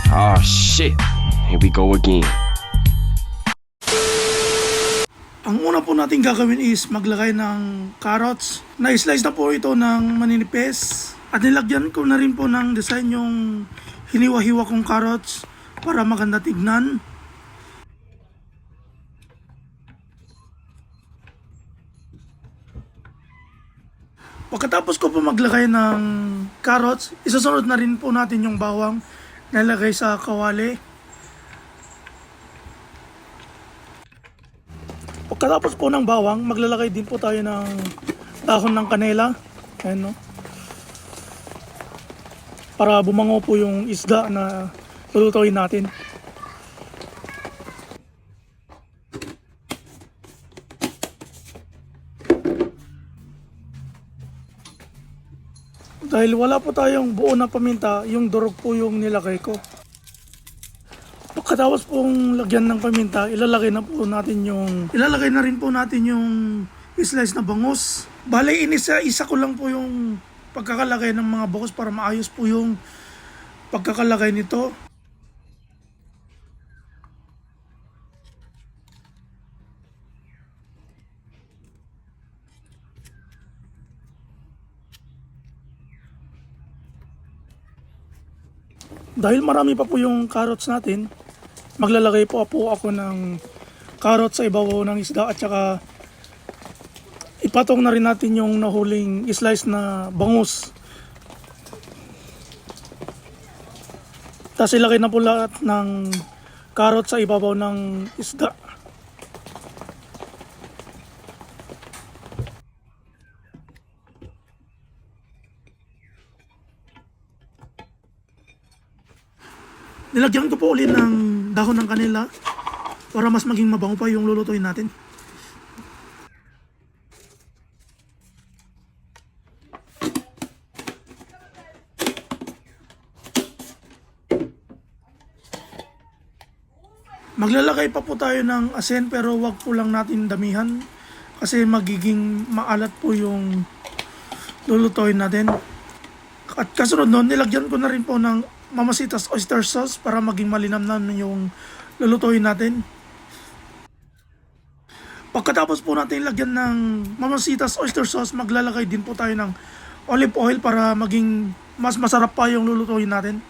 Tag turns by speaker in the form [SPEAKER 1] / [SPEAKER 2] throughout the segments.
[SPEAKER 1] Oh shit, here we go again.
[SPEAKER 2] Ang una po natin gagawin is maglagay ng carrots. Na-slice na po ito ng maninipis. At nilagyan ko na rin po ng design yung hiniwa-hiwa kong carrots para maganda tignan. Pagkatapos ko po maglagay ng carrots, isasunod na rin po natin yung bawang na ilagay sa kawali. Pagkatapos po ng bawang, maglalagay din po tayo ng dahon ng kanela. Ayan, no? Para bumango po yung isda na lulutuin natin. Dahil wala po tayong buo na paminta, yung durog po yung nilagay ko. Pagkatapos pong lagyan ng paminta, ilalagay na rin po natin yung slice na bangus. Bale, isa ko lang po yung pagkakalagay ng mga bangus para maayos po yung pagkakalagay nito. Dahil marami pa po yung carrots natin, maglalagay po ako ng carrots sa ibabaw ng isda at saka ipatong na rin natin yung nahuling slice na bangus. Tapos ilagay na po lahat ng carrots sa ibabaw ng isda. Nilagyan ko po ulit ng dahon ng kanela para mas maging mabango pa yung lulutuin natin. Maglalagay pa po tayo ng asin pero wag po lang natin damihan kasi magiging maalat po yung lulutuin natin. At kasunod nun, nilagyan ko na rin po ng Mamasitas oyster sauce para maging malinamnam yung lulutuin natin. Pagkatapos po natin lagyan ng Mamasitas oyster sauce, maglalagay din po tayo ng olive oil para maging mas masarap pa yung lulutuin natin.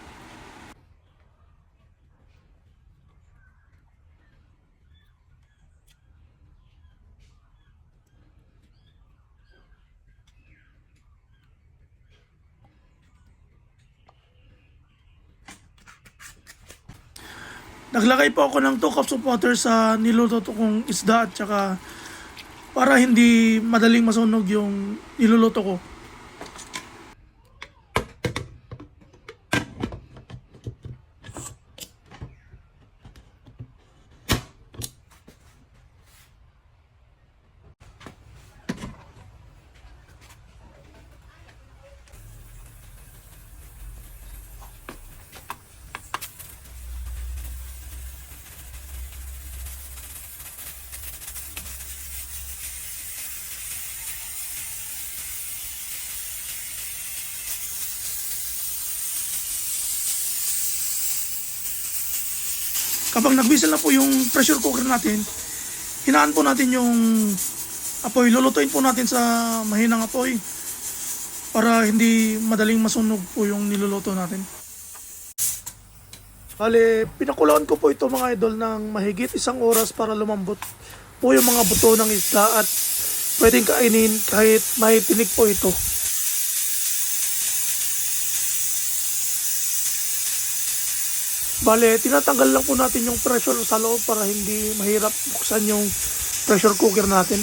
[SPEAKER 2] Naglagay po ako ng 2 cups of water sa niluluto kong isda at saka para hindi madaling masunog yung niluluto ko. Kapag nag-whistle na po yung pressure cooker natin, hinaan po natin yung apoy. Lulutuin po natin sa mahinang apoy para hindi madaling masunog po yung niluluto natin. Bale, pinakuluan ko po ito mga idol ng mahigit 1 oras para lumambot po yung mga buto ng isda at pwedeng kainin kahit may tinik po ito. Bale, tinatanggal lang po natin yung pressure sa loob para hindi mahirap buksan yung pressure cooker natin.